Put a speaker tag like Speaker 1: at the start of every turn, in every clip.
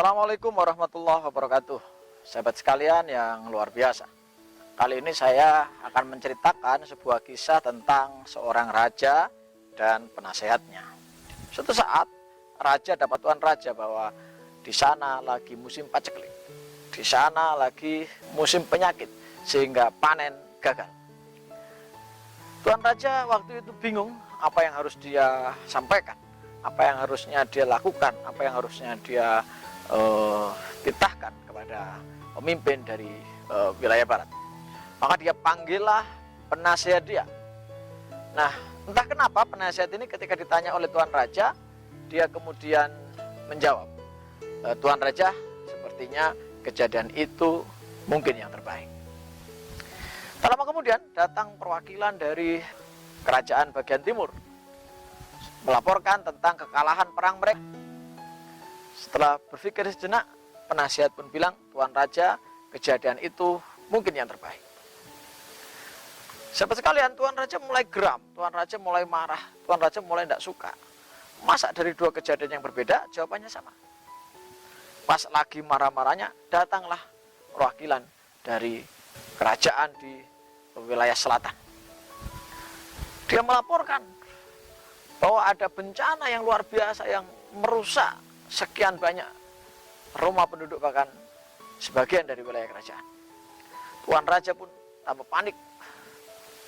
Speaker 1: Assalamualaikum warahmatullahi wabarakatuh. Sahabat sekalian yang luar biasa, kali ini saya akan menceritakan sebuah kisah tentang seorang raja dan penasehatnya. Suatu saat raja dapat tuan raja bahwa di sana lagi musim paceklik, di sana lagi musim penyakit sehingga panen gagal. Tuan raja waktu itu bingung apa yang harus dia sampaikan, apa yang harusnya dia lakukan, apa yang harusnya dia titahkan kepada pemimpin dari wilayah barat. Maka dia panggillah penasihat dia. Nah, entah kenapa penasihat ini ketika ditanya oleh tuan raja, dia kemudian menjawab, tuan raja, sepertinya kejadian itu mungkin yang terbaik. Tak lama kemudian datang perwakilan dari kerajaan bagian timur melaporkan tentang kekalahan perang mereka. Setelah berpikir sejenak, penasihat pun bilang, tuan raja, kejadian itu mungkin yang terbaik. Sahabat sekalian, tuan raja mulai geram, tuan raja mulai marah, tuan raja mulai tidak suka. Masa dari dua kejadian yang berbeda, jawabannya sama. Pas lagi marah-marahnya, datanglah perwakilan dari kerajaan di wilayah selatan. Dia melaporkan bahwa ada bencana yang luar biasa yang merusak sekian banyak rumah penduduk, bahkan sebagian dari wilayah kerajaan. Tuan raja pun tambah panik,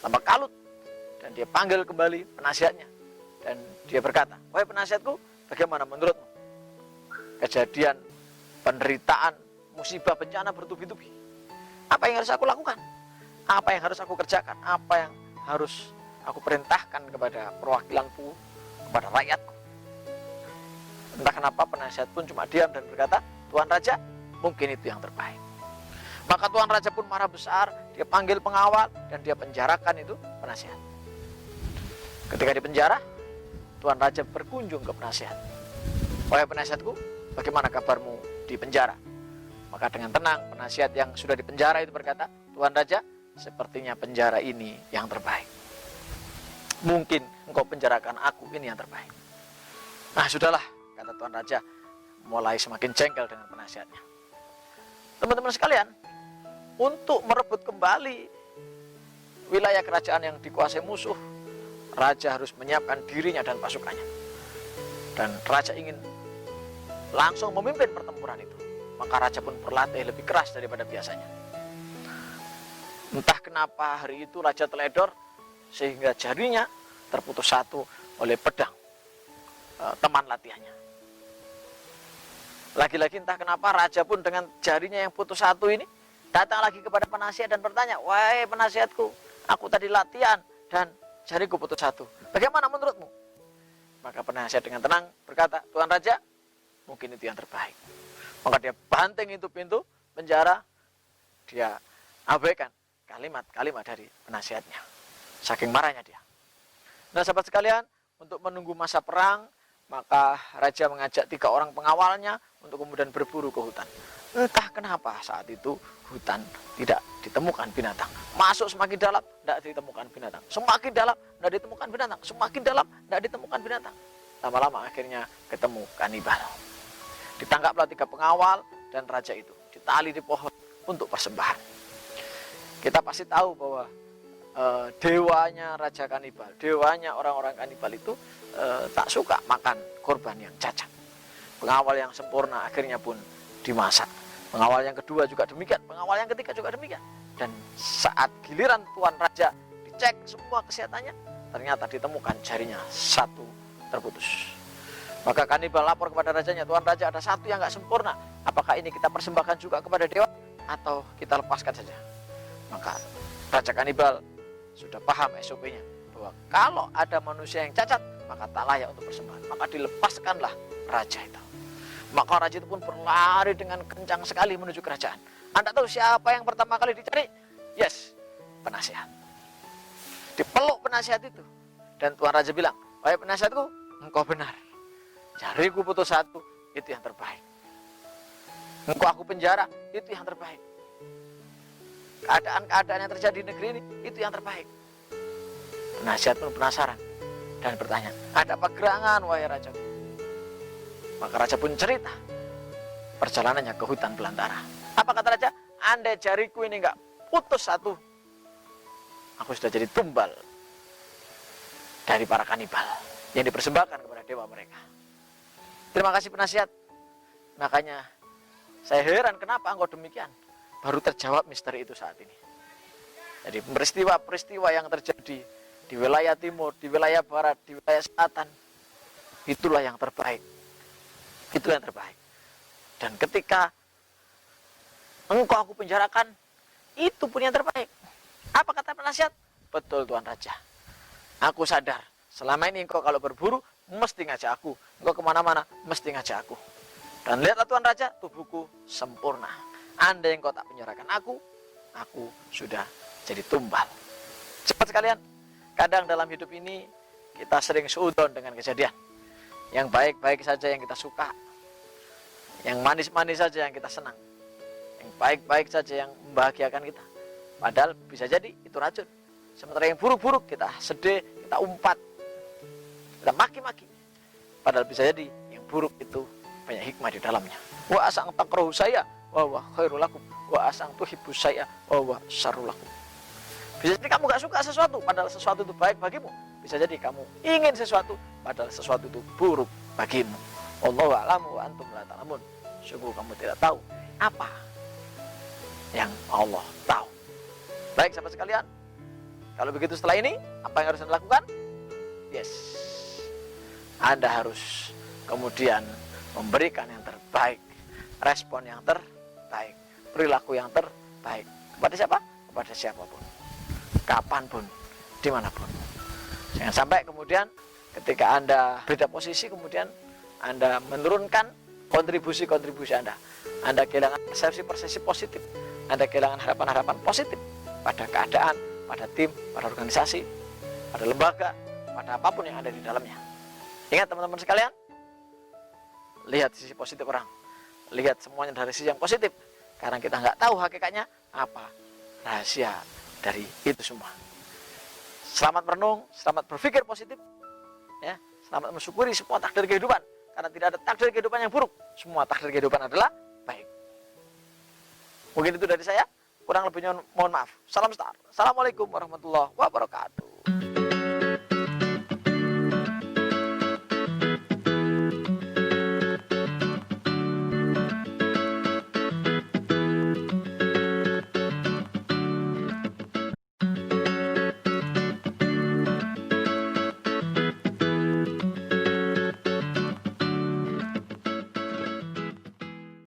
Speaker 1: tambah kalut, dan dia panggil kembali penasihatnya. Dan dia berkata, wahai penasihatku, bagaimana menurutmu kejadian penderitaan, musibah, bencana bertubi-tubi? Apa yang harus aku lakukan? Apa yang harus aku kerjakan? Apa yang harus aku perintahkan kepada perwakilanku, kepada rakyatku? Entah kenapa penasihat pun cuma diam dan berkata, tuan raja, mungkin itu yang terbaik. Maka tuan raja pun marah besar, dia panggil pengawal dan dia penjarakan itu penasihat. Ketika di penjara, tuan raja berkunjung ke penasihat. Wahai penasihatku, bagaimana kabarmu di penjara? Maka dengan tenang penasihat yang sudah di penjara itu berkata, tuan raja, sepertinya penjara ini yang terbaik. Mungkin engkau penjarakan aku, ini yang terbaik. Nah, sudahlah, kata tuan raja, mulai semakin jengkel dengan penasihatnya. Teman-teman sekalian, untuk merebut kembali wilayah kerajaan yang dikuasai musuh, raja harus menyiapkan dirinya dan pasukannya. Dan raja ingin langsung memimpin pertempuran itu. Maka raja pun berlatih lebih keras daripada biasanya. Entah kenapa hari itu raja teledor sehingga jarinya terputus satu oleh pedang teman latihannya. Lagi-lagi entah kenapa raja pun dengan jarinya yang putus satu ini datang lagi kepada penasihat dan bertanya, wahai penasihatku, aku tadi latihan dan jariku putus satu. Bagaimana menurutmu? Maka penasihat dengan tenang berkata, tuan raja, mungkin itu yang terbaik. Maka dia banting itu pintu penjara, dia abaikan kalimat-kalimat dari penasihatnya. Saking marahnya dia. Nah, sahabat sekalian, untuk menunggu masa perang, maka raja mengajak 3 orang pengawalnya untuk kemudian berburu ke hutan. Entah kenapa saat itu hutan tidak ditemukan binatang. Masuk semakin dalam, tidak ditemukan binatang. Semakin dalam, tidak ditemukan binatang. Semakin dalam, tidak ditemukan binatang. Lama-lama akhirnya ketemu kanibal. Ditangkaplah 3 pengawal dan raja itu ditali di pohon untuk persembahan. Kita pasti tahu bahwa dewanya raja kanibal, dewanya orang-orang kanibal itu tak suka makan korban yang cacat. Pengawal yang sempurna akhirnya pun dimasak. Pengawal yang kedua juga demikian, pengawal yang ketiga juga demikian. Dan saat giliran tuan raja dicek semua kesehatannya, ternyata ditemukan jarinya satu terputus. Maka kanibal lapor kepada rajanya, tuan raja, ada satu yang nggak sempurna. Apakah ini kita persembahkan juga kepada dewa atau kita lepaskan saja? Maka raja kanibal sudah paham SOP-nya, bahwa kalau ada manusia yang cacat, maka tak layak untuk persembahan. Maka dilepaskanlah raja itu. Maka raja itu pun berlari dengan kencang sekali menuju kerajaan. Anda tahu siapa yang pertama kali dicari? Yes, penasihat. Dipeluk penasihat itu. Dan tuan raja bilang, wahai penasihatku, engkau benar. Jariku putus satu, itu yang terbaik. Engkau aku penjara, itu yang terbaik. Keadaan-keadaan yang terjadi di negeri ini, itu yang terbaik. Penasihat pun penasaran dan bertanya, ada apa gerangan wahai raja? Maka raja pun cerita perjalanannya ke hutan belantara. Apa kata raja? Andai jariku ini enggak putus satu, aku sudah jadi tumbal dari para kanibal yang dipersembahkan kepada dewa mereka. Terima kasih penasihat. Makanya saya heran kenapa engkau demikian. Baru terjawab misteri itu saat ini. Jadi peristiwa-peristiwa yang terjadi di wilayah timur, di wilayah barat, di wilayah selatan, itulah yang terbaik. Itulah yang terbaik. Dan ketika engkau aku penjarakan, itu pun yang terbaik. Apa kata penasihat? Betul Tuan Raja. Aku sadar, selama ini engkau kalau berburu, mesti ngajak aku. Engkau kemana-mana, mesti ngajak aku. Dan lihatlah Tuan Raja, tubuhku sempurna. Andai engkau tak penjarakan aku sudah jadi tumbal. Cepat sekalian, kadang dalam hidup ini, kita sering suudon dengan kejadian. Yang baik-baik saja yang kita suka. Yang manis-manis saja yang kita senang. Yang baik-baik saja yang membahagiakan kita. Padahal bisa jadi itu racun. Sementara yang buruk-buruk kita sedih, kita umpat, kita maki-maki. Padahal bisa jadi yang buruk itu banyak hikmah di dalamnya. Wa asang takrahu saya wa huwa khairul lakum wa asang tuhibbu saya wa huwa syarrul lakum. Bisa jadi kamu gak suka sesuatu padahal sesuatu itu baik bagimu. Bisa jadi kamu ingin sesuatu padahal sesuatu itu buruk bagimu. Wallahu a'lamu wa antum la ta'lamun. Sungguh kamu tidak tahu apa yang Allah tahu. Baik sahabat sekalian, kalau begitu setelah ini apa yang harus Anda lakukan? Yes, Anda harus kemudian memberikan yang terbaik, respon yang terbaik, perilaku yang terbaik. Kepada siapa? Kepada siapapun, kapanpun, dimanapun. Jangan sampai kemudian ketika Anda beda posisi, kemudian Anda menurunkan kontribusi-kontribusi Anda. Anda kehilangan persepsi-persepsi positif. Anda kehilangan harapan-harapan positif pada keadaan, pada tim, pada organisasi, pada lembaga, pada apapun yang ada di dalamnya. Ingat teman-teman sekalian, lihat sisi positif orang, lihat semuanya dari sisi yang positif, karena kita nggak tahu hakikatnya apa rahasia dari itu semua. Selamat merenung, selamat berpikir positif, ya, selamat mensyukuri semua takdir kehidupan, karena tidak ada takdir kehidupan yang buruk, semua takdir kehidupan adalah baik. Mungkin itu dari saya. Kurang lebihnya mohon maaf. Salam star. Assalamualaikum warahmatullahi wabarakatuh.